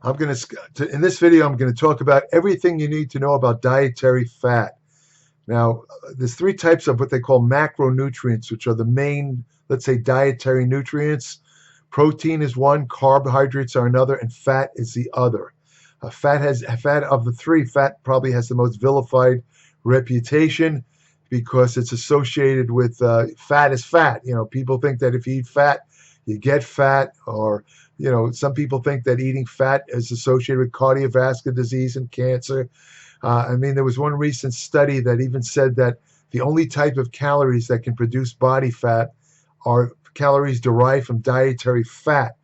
In this video, I'm going to talk about everything you need to know about dietary fat. Now, there's three types of what they call macronutrients, which are the main, let's say, dietary nutrients. Protein is one, carbohydrates are another, and fat is the other. Fat of the three, fat probably has the most vilified reputation because it's associated with fat is fat. People think that if you eat fat, you get fat, or some people think that eating fat is associated with cardiovascular disease and cancer. There was one recent study that even said that the only type of calories that can produce body fat are calories derived from dietary fat.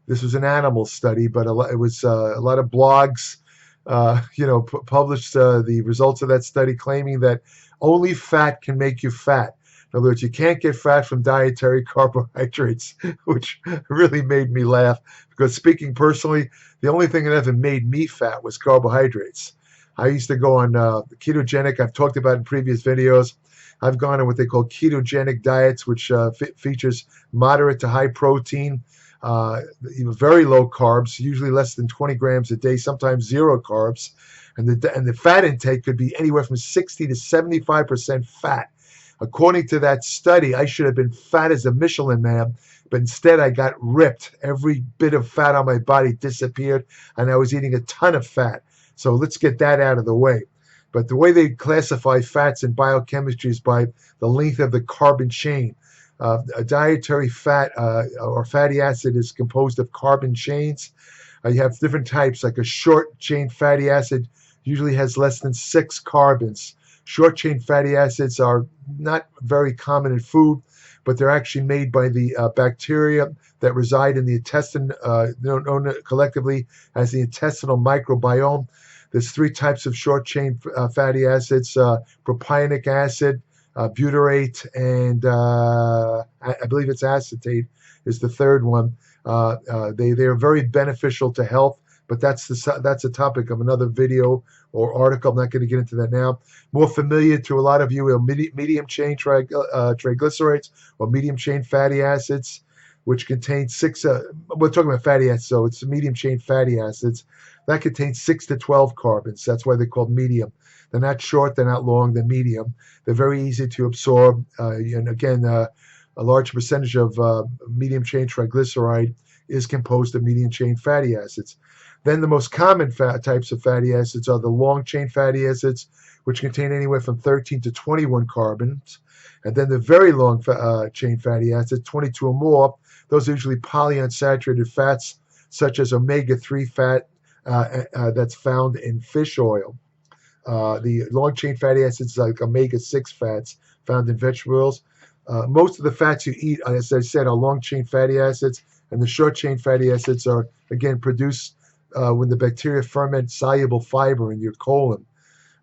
This was an animal study, but a lot of blogs, published the results of that study, claiming that only fat can make you fat. In other words, you can't get fat from dietary carbohydrates, which really made me laugh because, speaking personally, the only thing that ever made me fat was carbohydrates. I used to go on ketogenic. I've talked about in previous videos. I've gone on what they call ketogenic diets, which features moderate to high protein, very low carbs, usually less than 20 grams a day, sometimes zero carbs, and the fat intake could be anywhere from 60 to 75% fat. According to that study, I should have been fat as a Michelin man, but instead I got ripped. Every bit of fat on my body disappeared, and I was eating a ton of fat. So let's get that out of the way. But the way they classify fats in biochemistry is by the length of the carbon chain. A dietary fat or fatty acid is composed of carbon chains. You have different types, like a short chain fatty acid usually has less than 6 carbons. Short chain fatty acids are not very common in food, but they're actually made by the bacteria that reside in the intestine, known collectively as the intestinal microbiome. There's 3 types of short chain fatty acids: propionic acid, butyrate, and I believe it's acetate is the third one. They are very beneficial to health, but that's the topic of another video or article. I'm not going to get into that now. More familiar to a lot of you are medium chain triglycerides or medium chain fatty acids, which contain 6. We're talking about fatty acids, so it's medium chain fatty acids that contain 6 to 12 carbons. That's why they're called medium. They're not short, they're not long, they're medium. They're very easy to absorb. And again, a large percentage of medium chain triglyceride is composed of medium chain fatty acids. Then the most common types of fatty acids are the long chain fatty acids, which contain anywhere from 13 to 21 carbons. And then the very long chain fatty acids, 22 or more, those are usually polyunsaturated fats, such as omega-3 fat that's found in fish oil. The long chain fatty acids, like omega-6 fats found in vegetable oils. Most of the fats you eat, as I said, are long chain fatty acids, and the short chain fatty acids are, again, produced when the bacteria ferment soluble fiber in your colon.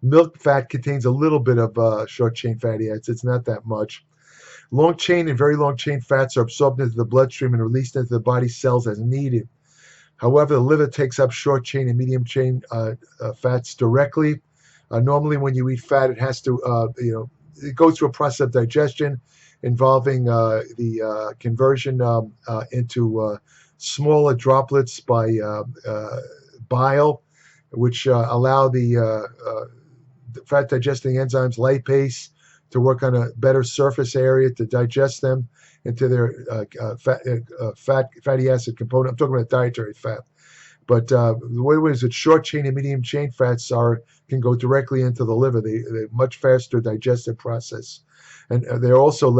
Milk fat contains a little bit of short chain fatty acids, not that much. Long chain and very long chain fats are absorbed into the bloodstream and released into the body cells as needed. However, the liver takes up short chain and medium chain fats directly. Normally, when you eat fat, it has to, it goes through a process of digestion involving the conversion into smaller droplets by bile, which allow the fat digesting enzymes, lipase, to work on a better surface area to digest them into their fatty acid component. I'm talking about dietary fat. But the way it is that short chain and medium chain fats can go directly into the liver. They're much faster digestive process. And they're also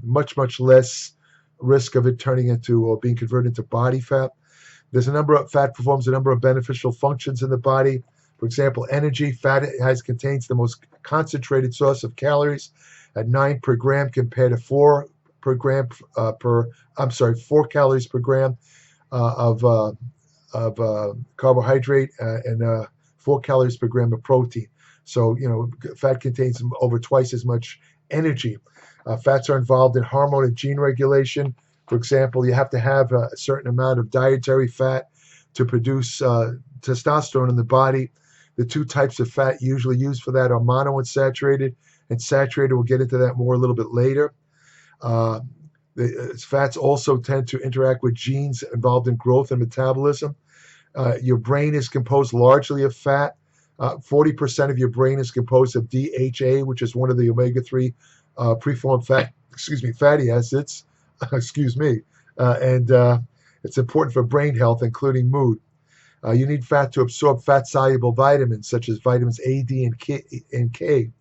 much less risk of it turning into or being converted into body fat. Fat performs a number of beneficial functions in the body. For example, energy. Fat contains the most concentrated source of calories at 9 per gram compared to 4 calories per gram of carbohydrate and 4 calories per gram of protein. So, fat contains over twice as much energy. Fats are involved in hormone and gene regulation. For example, you have to have a certain amount of dietary fat to produce testosterone in the body. The 2 types of fat usually used for that are monounsaturated and saturated. We'll get into that more a little bit later. The fats also tend to interact with genes involved in growth and metabolism. Your brain is composed largely of fat. 40% of your brain is composed of DHA, which is one of the omega-3 preformed fatty acids. Excuse me. And it's important for brain health, including mood. You need fat to absorb fat-soluble vitamins such as vitamins A, D, and K.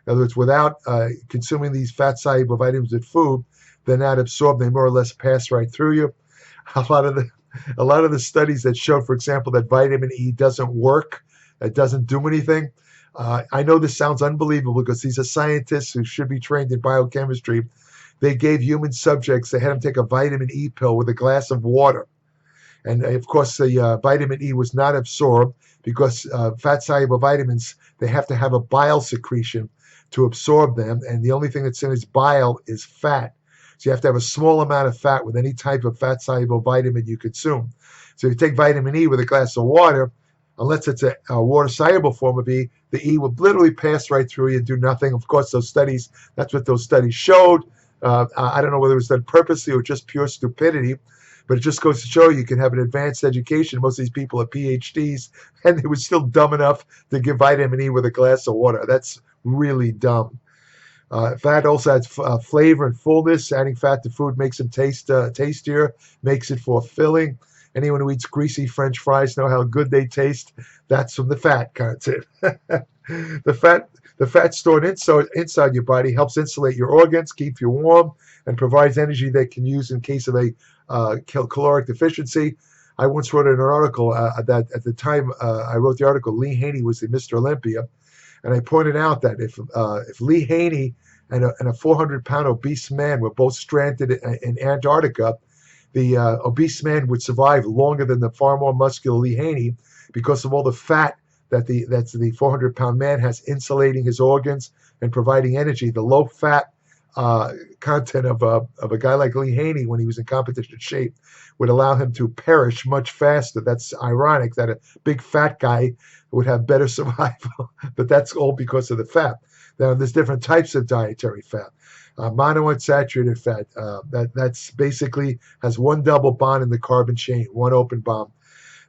In other words, without consuming these fat-soluble vitamins with food, they're not absorbed. They more or less pass right through you. A lot of the studies that show, for example, that vitamin E doesn't work, it doesn't do anything. I know this sounds unbelievable because these are scientists who should be trained in biochemistry. They gave human subjects, they had them take a vitamin E pill with a glass of water. And of course, the vitamin E was not absorbed because fat-soluble vitamins, they have to have a bile secretion to absorb them. And the only thing that's in its bile is fat. So you have to have a small amount of fat with any type of fat-soluble vitamin you consume. So if you take vitamin E with a glass of water, unless it's a water-soluble form of E, the E will literally pass right through you and do nothing. Of course, that's what those studies showed. I don't know whether it was done purposely or just pure stupidity, but it just goes to show you can have an advanced education. Most of these people are PhDs, and they were still dumb enough to give vitamin E with a glass of water. That's really dumb. Fat also adds flavor and fullness. Adding fat to food makes them tastier, makes it fulfilling. Anyone who eats greasy French fries know how good they taste. That's from the fat content. The fat stored inside your body helps insulate your organs, keep you warm, and provides energy that can use in case of a caloric deficiency. I once wrote in an article that at the time I wrote the article, Lee Haney was the Mr. Olympia, and I pointed out that if Lee Haney and a 400-pound obese man were both stranded in Antarctica, the obese man would survive longer than the far more muscular Lee Haney because of all the fat that the 400-pound man has insulating his organs and providing energy. The low-fat content of a guy like Lee Haney when he was in competition shape would allow him to perish much faster. That's ironic that a big fat guy would have better survival, but that's all because of the fat. Now, there's different types of dietary fat. Monounsaturated fat, that's basically has one double bond in the carbon chain, one open bond.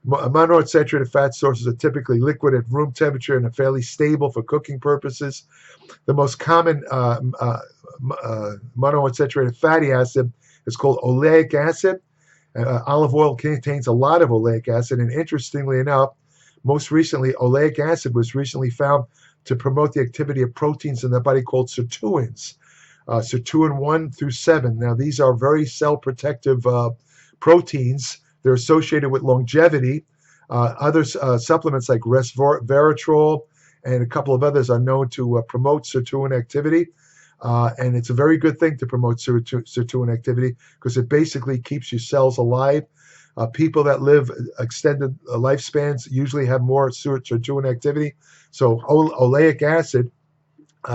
Monounsaturated fat sources are typically liquid at room temperature and are fairly stable for cooking purposes. The most common monounsaturated fatty acid is called oleic acid. Olive oil contains a lot of oleic acid, and interestingly enough, most recently, oleic acid was recently found to promote the activity of proteins in the body called sirtuins. Sirtuin 1 through 7. Now, these are very cell-protective proteins. They're associated with longevity. Other supplements like resveratrol and a couple of others are known to promote sirtuin activity. And it's a very good thing to promote sirtuin activity because it basically keeps your cells alive. People that live extended lifespans usually have more sirtuin activity. So oleic acid,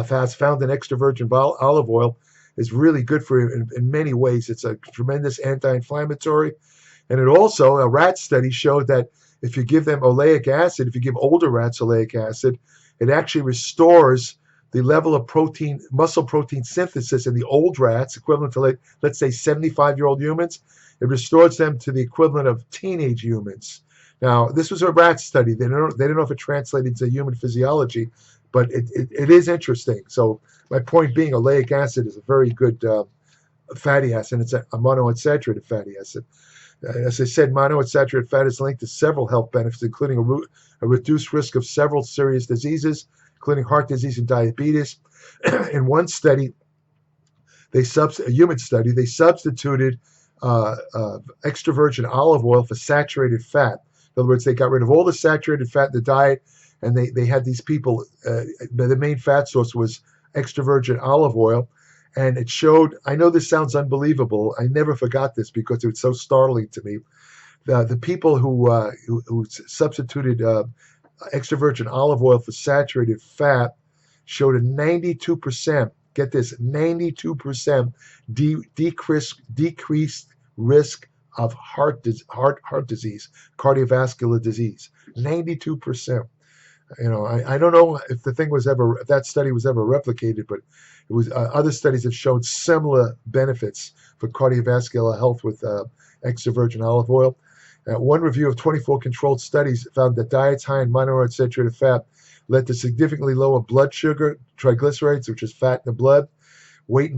fats found in extra virgin olive oil, is really good for you in many ways. It's a tremendous anti-inflammatory. And it also, a rat study showed that if you give them oleic acid, if you give older rats oleic acid, it actually restores the level of muscle protein synthesis in the old rats, equivalent to, let's say, 75-year-old humans. It restores them to the equivalent of teenage humans. Now, this was a rat study. They don't know if it translated to human physiology, but it is interesting. So my point being, oleic acid is a very good fatty acid. It's a monounsaturated fatty acid. As I said, monounsaturated fat is linked to several health benefits, including a reduced risk of several serious diseases, including heart disease and diabetes. In one study, a human study, they substituted extra virgin olive oil for saturated fat. In other words, they got rid of all the saturated fat in the diet, and they had these people, the main fat source was extra virgin olive oil. And it showed, I know this sounds unbelievable. I never forgot this because it was so startling to me. The people who substituted extra virgin olive oil for saturated fat showed a 92%, get this, 92% decreased risk of heart disease, cardiovascular disease. 92%. You know, I don't know if that study was ever replicated, but it was other studies have shown similar benefits for cardiovascular health with extra virgin olive oil. One review of 24 controlled studies found that diets high in monounsaturated fat led to significantly lower blood sugar, triglycerides, which is fat in the blood, weight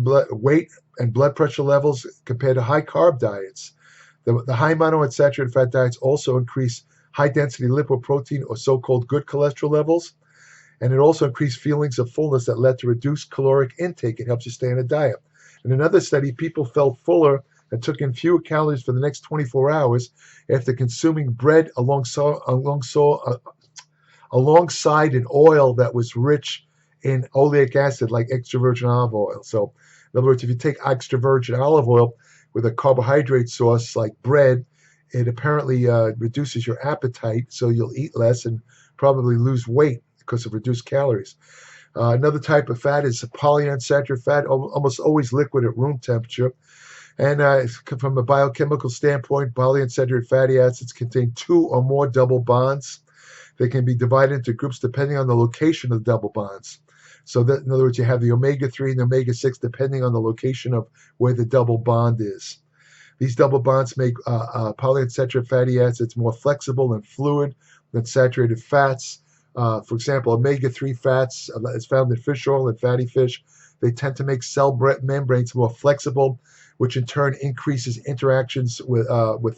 and blood pressure levels compared to high carb diets. The high monounsaturated fat diets also increase high density lipoprotein or so-called good cholesterol levels, and it also increased feelings of fullness that led to reduced caloric intake. It helps you stay on a diet. In another study, people felt fuller and took in fewer calories for the next 24 hours after consuming bread alongside an oil that was rich in oleic acid, like extra virgin olive oil. So, in other words, if you take extra virgin olive oil with a carbohydrate source like bread, it apparently reduces your appetite, so you'll eat less and probably lose weight because of reduced calories. Another type of fat is polyunsaturated fat, almost always liquid at room temperature. And from a biochemical standpoint, polyunsaturated fatty acids contain 2 or more double bonds. They can be divided into groups depending on the location of the double bonds. So that, in other words, you have the omega-3 and the omega-6 depending on the location of where the double bond is. These double bonds make polyunsaturated fatty acids more flexible and fluid than saturated fats. For example, omega-3 fats is found in fish oil and fatty fish. They tend to make cell membranes more flexible, which in turn increases interactions with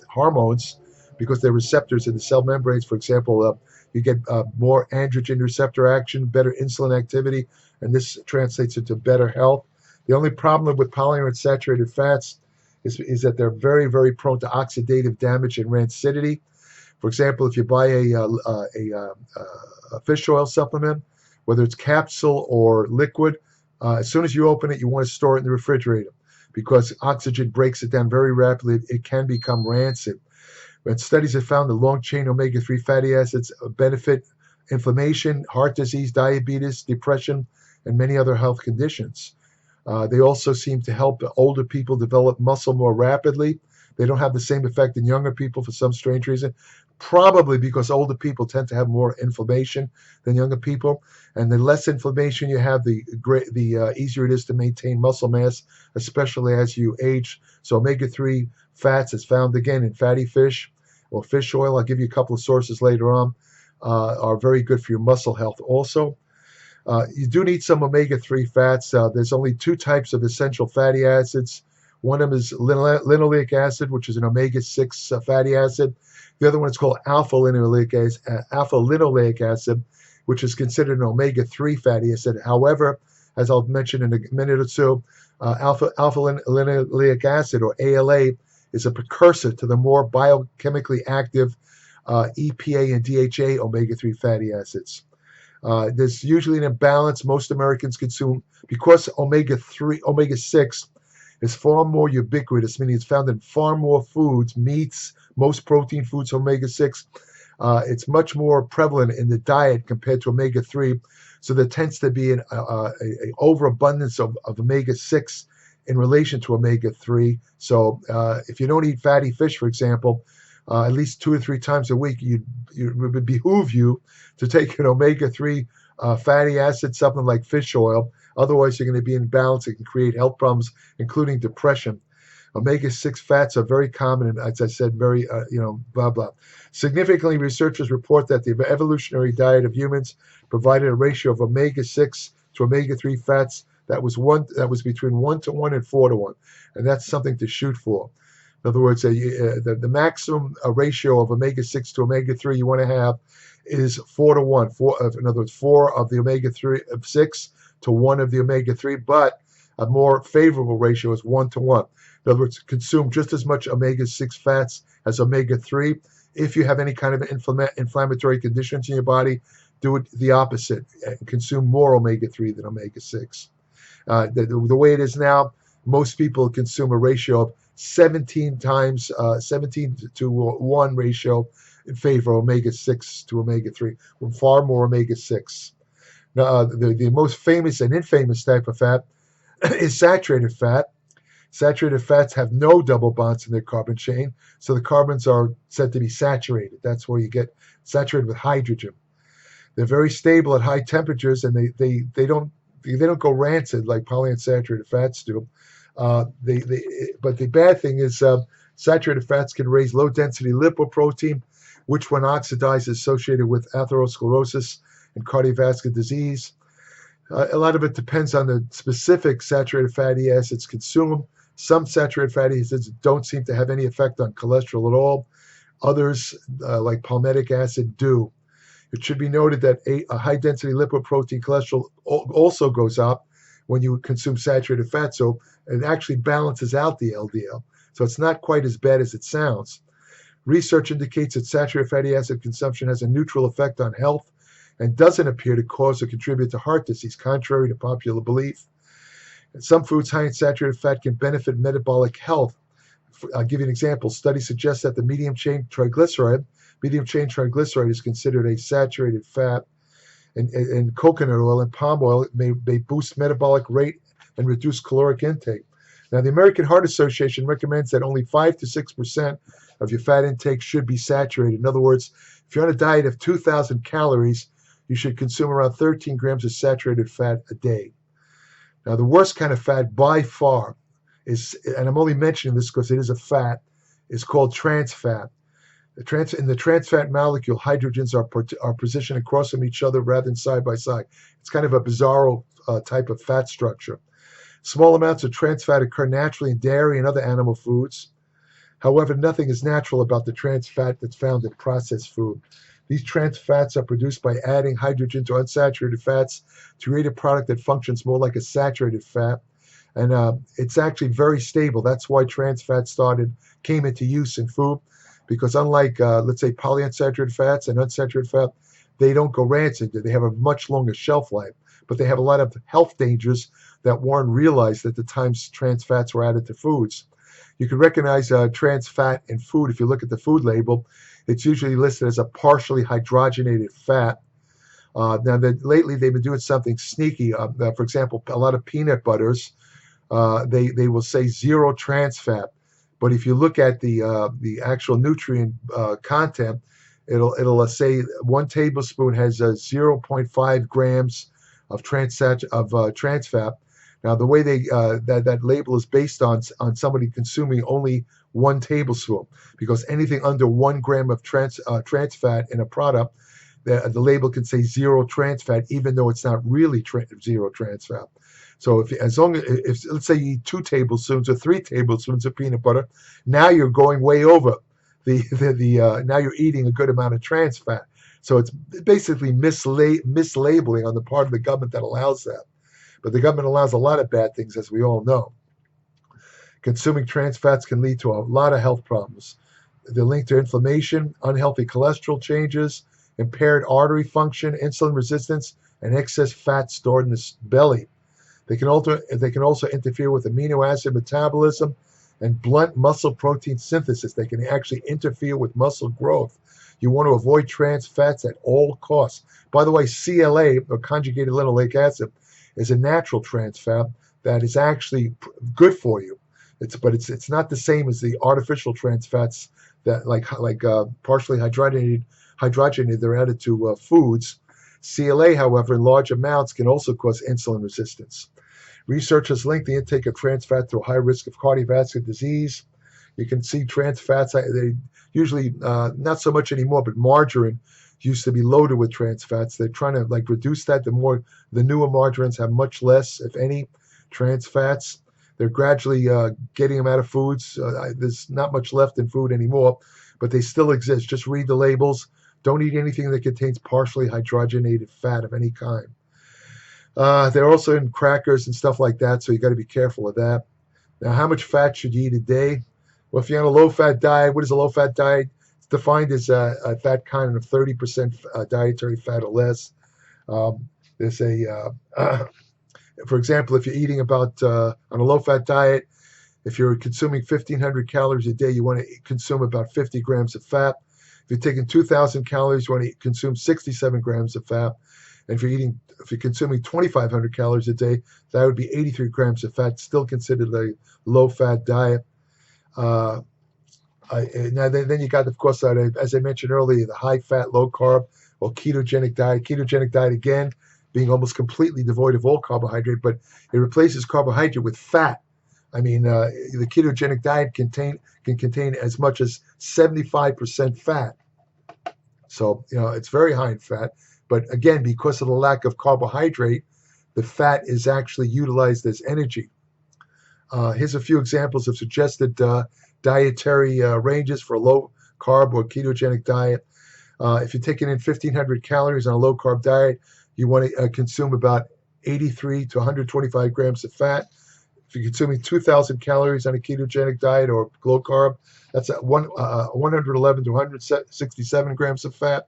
hormones because they're receptors in the cell membranes. For example, you get more androgen receptor action, better insulin activity, and this translates into better health. The only problem with polyunsaturated fats is that they're very, very prone to oxidative damage and rancidity. For example, if you buy a fish oil supplement, whether it's capsule or liquid, as soon as you open it, you want to store it in the refrigerator because oxygen breaks it down very rapidly. It can become rancid. But studies have found that long-chain omega-3 fatty acids benefit inflammation, heart disease, diabetes, depression, and many other health conditions. They also seem to help older people develop muscle more rapidly. They don't have the same effect in younger people for some strange reason, probably because older people tend to have more inflammation than younger people. And the less inflammation you have, the easier it is to maintain muscle mass, especially as you age. So omega-3 fats is found again in fatty fish or fish oil. I'll give you a couple of sources later on, are very good for your muscle health also. You do need some omega-3 fats. There's only 2 types of essential fatty acids. One of them is linoleic acid, which is an omega-6 fatty acid. The other one is called alpha linoleic acid, which is considered an omega-3 fatty acid. However, as I'll mention in a minute or two, alpha linoleic acid, or ALA, is a precursor to the more biochemically active EPA and DHA omega-3 fatty acids. There's usually an imbalance. Most Americans consume, because omega-6 is far more ubiquitous, meaning it's found in far more foods, meats, most protein foods, omega-6. It's much more prevalent in the diet compared to omega-3. So there tends to be an overabundance of omega-6 in relation to omega-3. So if you don't eat fatty fish, for example, at least 2 or 3 times a week, it would behoove you to take an omega-3 fatty acid supplement like fish oil. Otherwise, you're going to be in balance. It can create health problems, including depression. Omega-6 fats are very common, and as I said, very, blah, blah. Significantly, researchers report that the evolutionary diet of humans provided a ratio of omega-6 to omega-3 fats that was between 1:1 and 4:1, and that's something to shoot for. In other words, the maximum ratio of omega-6 to omega-3 you want to have is 4:1. In other words, 4 of the omega-3 of 6 to 1 of the omega-3, but a more favorable ratio is 1:1. In other words, consume just as much omega-6 fats as omega-3. If you have any kind of inflammatory conditions in your body, do it the opposite. Consume more omega-3 than omega-6. The way it is now, most people consume a ratio of 17 to 1 ratio in favor of omega-6 to omega-3, with far more omega-6. Now, the most famous and infamous type of fat is saturated fat. Saturated fats have no double bonds in their carbon chain, so the carbons are said to be saturated. That's where you get saturated with hydrogen. They're very stable at high temperatures, and they don't go rancid like polyunsaturated fats do. But the bad thing is Saturated fats can raise low-density lipoprotein, which when oxidized is associated with atherosclerosis and cardiovascular disease. A lot of it depends on the specific saturated fatty acids consumed. Some saturated fatty acids don't seem to have any effect on cholesterol at all. Others, like palmitic acid, do. It should be noted that a high-density lipoprotein cholesterol also goes up when you consume saturated fat, so it actually balances out the LDL. So it's not quite as bad as it sounds. Research indicates that saturated fatty acid consumption has a neutral effect on health and doesn't appear to cause or contribute to heart disease, contrary to popular belief. And some foods high in saturated fat can benefit metabolic health. I'll give you an example. Studies suggest that the medium-chain triglyceride is considered a saturated fat, and coconut oil and palm oil may boost metabolic rate and reduce caloric intake. Now, the American Heart Association recommends that only 5 to 6% of your fat intake should be saturated. In other words, if you're on a diet of 2,000 calories, you should consume around 13 grams of saturated fat a day. Now, the worst kind of fat by far is, and I'm only mentioning this because it is a fat, is called trans fat. In the trans fat molecule, hydrogens are positioned across from each other rather than side by side. It's kind of a bizarro type of fat structure. Small amounts of trans fat occur naturally in dairy and other animal foods. However, nothing is natural about the trans fat that's found in processed food. These trans fats are produced by adding hydrogen to unsaturated fats to create a product that functions more like a saturated fat. And it's actually very stable. That's why trans fat came into use in food, because unlike, let's say, polyunsaturated fats and unsaturated fat, they don't go rancid. They have a much longer shelf life, but they have a lot of health dangers that weren't realized at the time trans fats were added to foods. You can recognize trans fat in food. If you look at the food label, it's usually listed as a partially hydrogenated fat. Lately, they've been doing something sneaky. For example, a lot of peanut butters, they will say 0 trans fat. But if you look at the actual nutrient content, it'll say 1 tablespoon has 0.5 grams of trans fat. Now, the way that label is based on somebody consuming only 1 tablespoon, because anything under 1 gram of trans fat in a product, the label can say 0 trans fat, even though it's not really 0 trans fat. So if let's say you eat 2 tablespoons or 3 tablespoons of peanut butter, now you're going way over now you're eating a good amount of trans fat. So it's basically mislabeling on the part of the government that allows that. But the government allows a lot of bad things, as we all know. Consuming trans fats can lead to a lot of health problems. They're linked to inflammation, unhealthy cholesterol changes, impaired artery function, insulin resistance, and excess fat stored in the belly. They can also interfere with amino acid metabolism and blunt muscle protein synthesis. They can actually interfere with muscle growth. You want to avoid trans fats at all costs. By the way, CLA, or conjugated linoleic acid, is a natural trans fat that is actually good for you. But it's not the same as the artificial trans fats that like partially hydrogenated they're added to foods. CLA, however, in large amounts can also cause insulin resistance. Research has linked the intake of trans fat to a high risk of cardiovascular disease. You can see trans fats, they usually, not so much anymore, but margarine used to be loaded with trans fats. They're trying to reduce that. The newer margarines have much less, if any, trans fats. They're gradually getting them out of foods. There's not much left in food anymore, but they still exist. Just read the labels. Don't eat anything that contains partially hydrogenated fat of any kind. They're also in crackers and stuff like that, so you got to be careful of that. Now, how much fat should you eat a day? Well, if you're on a low-fat diet, what is a low-fat diet? It's defined as a fat content of 30% dietary fat or less. There's for example, if you're eating about on a low-fat diet, if you're consuming 1,500 calories a day, you want to consume about 50 grams of fat. If you're taking 2,000 calories, you want to consume 67 grams of fat. And if you're consuming 2,500 calories a day, that would be 83 grams of fat, still considered a low-fat diet. Now, then you got, of course, as I mentioned earlier, the high-fat, low-carb, or ketogenic diet. Ketogenic diet, again, being almost completely devoid of all carbohydrate, but it replaces carbohydrate with fat. I mean, the ketogenic diet can contain as much as 75% fat. So, it's very high in fat. But again, because of the lack of carbohydrate, the fat is actually utilized as energy. Here's a few examples of suggested dietary ranges for a low carb or ketogenic diet. If you're taking in 1,500 calories on a low carb diet, you want to consume about 83 to 125 grams of fat. If you're consuming 2,000 calories on a ketogenic diet or low carb, that's at 111 to 167 grams of fat.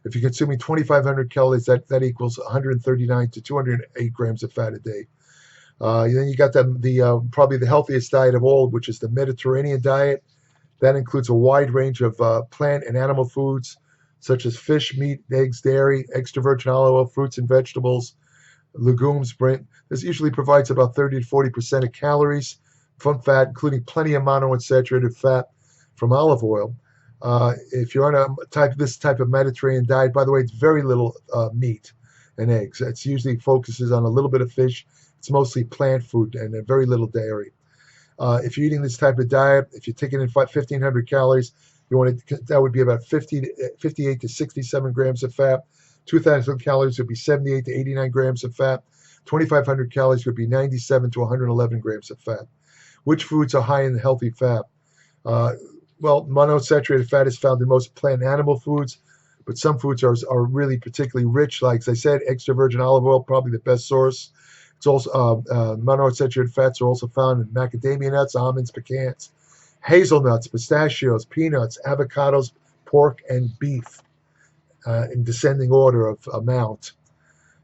If you're consuming 2,500 calories, that equals 139 to 208 grams of fat a day. Then you got the probably the healthiest diet of all, which is the Mediterranean diet. That includes a wide range of plant and animal foods, such as fish, meat, eggs, dairy, extra virgin olive oil, fruits and vegetables, legumes. This usually provides about 30 to 40% of calories from fat, including plenty of monounsaturated fat from olive oil. If you're on this type of Mediterranean diet, by the way, it's very little meat and eggs. It usually focuses on a little bit of fish. It's mostly plant food and very little dairy. If you're eating this type of diet, if you're taking in 1,500 calories, that would be about 58 to 67 grams of fat. 2,000 calories would be 78 to 89 grams of fat. 2,500 calories would be 97 to 111 grams of fat. Which foods are high in healthy fat? Well, monounsaturated fat is found in most plant and animal foods, but some foods are really particularly rich. Like as I said, extra virgin olive oil, probably the best source. It's also monounsaturated fats are also found in macadamia nuts, almonds, pecans, hazelnuts, pistachios, peanuts, avocados, pork, and beef in descending order of amount.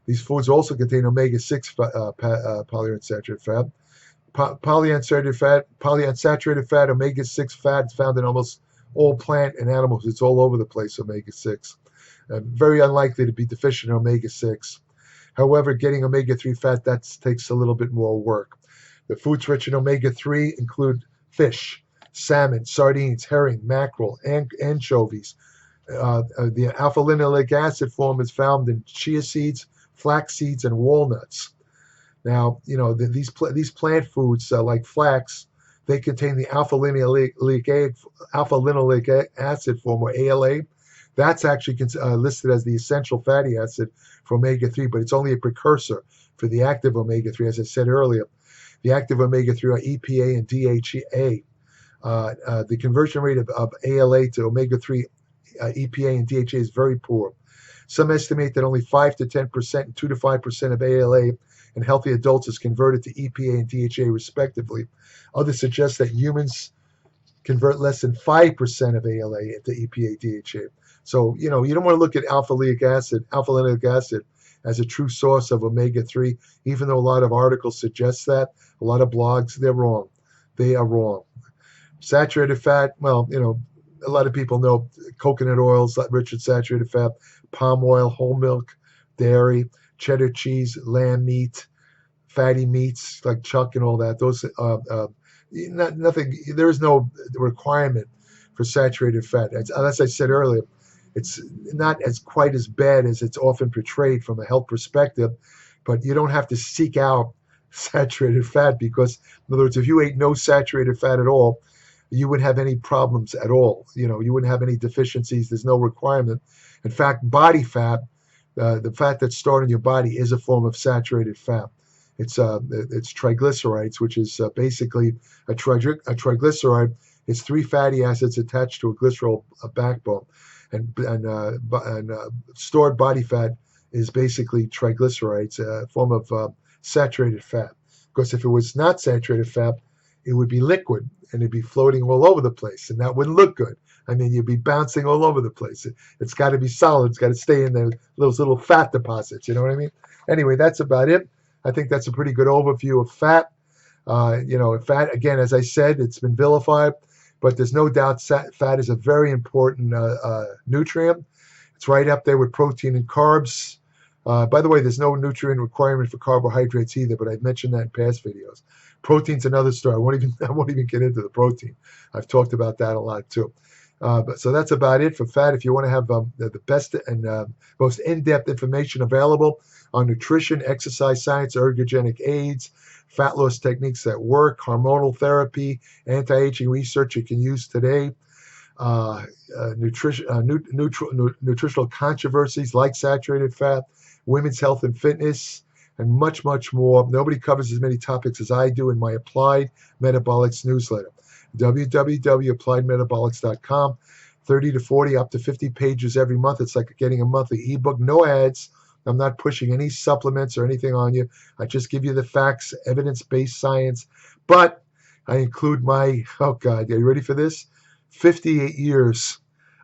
These foods also contain omega-6 polyunsaturated fat. Polyunsaturated fat, omega-6 fat is found in almost all plant and animals. It's all over the place, omega-6. Very unlikely to be deficient in omega-6. However, getting omega-3 fat, that takes a little bit more work. The foods rich in omega-3 include fish, salmon, sardines, herring, mackerel, and anchovies. The alpha-linoleic acid form is found in chia seeds, flax seeds, and walnuts. Now, these plant foods like flax, they contain the alpha-linoleic acid form, or ALA. That's actually listed as the essential fatty acid for omega-3, but it's only a precursor for the active omega-3. As I said earlier, the active omega-3 are EPA and DHA. The conversion rate of ALA to omega-3, EPA and DHA is very poor. Some estimate that only 5 to 10%, 2 to 5% of ALA in healthy adults is converted to EPA and DHA respectively. Others suggest that humans convert less than 5% of ALA into EPA, DHA. So, you don't want to look at alpha-linoleic acid as a true source of omega-3, even though a lot of articles suggest that. A lot of blogs, they're wrong. They are wrong. Saturated fat, well, a lot of people know coconut oils, rich in saturated fat, palm oil, whole milk, dairy, cheddar cheese, lamb meat, fatty meats like chuck and all that. Those nothing. There is no requirement for saturated fat. As I said earlier, it's not quite as bad as it's often portrayed from a health perspective, but you don't have to seek out saturated fat because, in other words, if you ate no saturated fat at all, you wouldn't have any problems at all. You wouldn't have any deficiencies. There's no requirement. In fact, body fat, the fat that's stored in your body, is a form of saturated fat. It's triglycerides, which is basically a triglyceride. It's 3 fatty acids attached to a glycerol backbone, and stored body fat is basically triglycerides, a form of saturated fat. Because if it was not saturated fat, it would be liquid and it'd be floating all over the place, and that wouldn't look good. I mean, you'd be bouncing all over the place. It's got to be solid. It's got to stay in those little fat deposits. You know what I mean? Anyway, that's about it. I think that's a pretty good overview of fat. Fat, again, as I said, it's been vilified, but there's no doubt fat is a very important nutrient. It's right up there with protein and carbs. By the way, there's no nutrient requirement for carbohydrates either, but I've mentioned that in past videos. Protein's another story. I won't even get into the protein. I've talked about that a lot too. So that's about it for fat. If you want to have the best and most in-depth information available on nutrition, exercise science, ergogenic aids, fat loss techniques that work, hormonal therapy, anti-aging research you can use today, nutritional controversies like saturated fat, women's health and fitness, and much, much more. Nobody covers as many topics as I do in my Applied Metabolics newsletter. www.appliedmetabolics.com. 30 to 40, up to 50 pages every month. It's like getting a monthly ebook. No ads. I'm not pushing any supplements or anything on you. I just give you the facts, evidence-based science. But I include my, oh God, are you ready for this? 58 years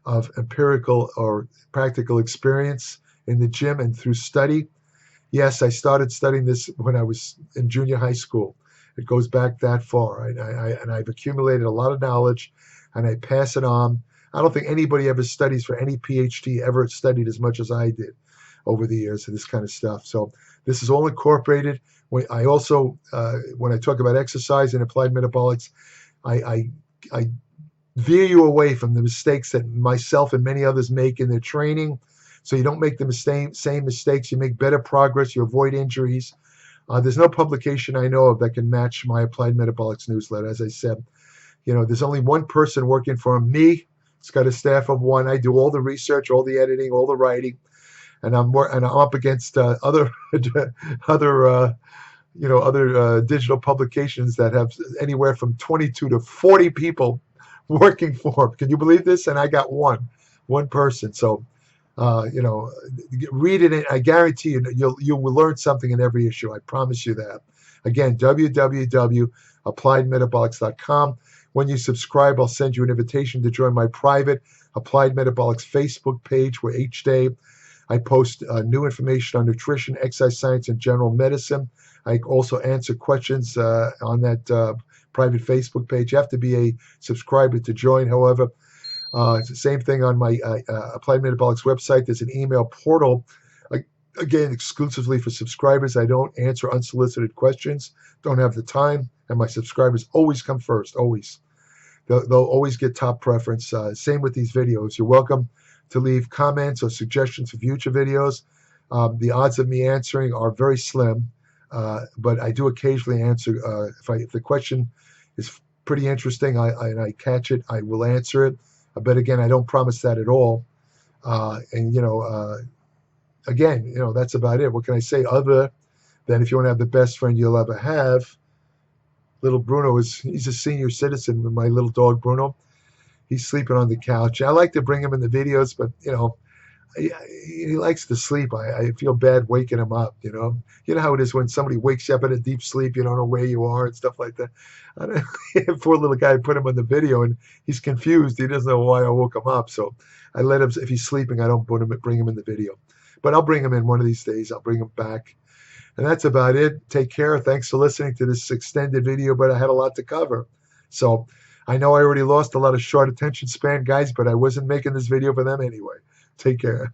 of empirical or practical experience in the gym and through study. Yes, I started studying this when I was in junior high school. It goes back that far. And I've accumulated a lot of knowledge, and I pass it on. I don't think anybody ever studies for any PhD ever studied as much as I did over the years of this kind of stuff. So this is all incorporated. I also, when I talk about exercise and applied metabolics, I veer you away from the mistakes that myself and many others make in their training. So you don't make the same mistakes. You make better progress. You avoid injuries. There's no publication I know of that can match my Applied Metabolics newsletter. As I said, there's only one person working for me. It's got a staff of one. I do all the research, all the editing, all the writing, and I'm up against other digital publications that have anywhere from 22 to 40 people working for them. Can you believe this? And I got one person. So. Read it. I guarantee you will learn something in every issue. I promise you that. Again, www.appliedmetabolics.com. When you subscribe, I'll send you an invitation to join my private Applied Metabolics Facebook page, where each day I post new information on nutrition, exercise science, and general medicine. I also answer questions on that private Facebook page. You have to be a subscriber to join, however. It's the same thing on my Applied Metabolics website. There's an email portal, again, exclusively for subscribers. I don't answer unsolicited questions, don't have the time, and my subscribers always come first, always. They'll always get top preference. Same with these videos. You're welcome to leave comments or suggestions for future videos. The odds of me answering are very slim, but I do occasionally answer. If the question is pretty interesting and I catch it, I will answer it. But again, I don't promise that at all. Again, that's about it. What can I say other than if you want to have the best friend you'll ever have? Little Bruno he's a senior citizen with my little dog, Bruno. He's sleeping on the couch. I like to bring him in the videos, but, he likes to sleep. I feel bad waking him up, You know how it is when somebody wakes you up in a deep sleep, you don't know where you are and stuff like that. Poor little guy, I put him on the video and he's confused. He doesn't know why I woke him up. So I let him, if he's sleeping, I don't bring him in the video. But I'll bring him in one of these days. I'll bring him back. And that's about it. Take care. Thanks for listening to this extended video, but I had a lot to cover. So I know I already lost a lot of short attention span, guys, but I wasn't making this video for them anyway. Take care.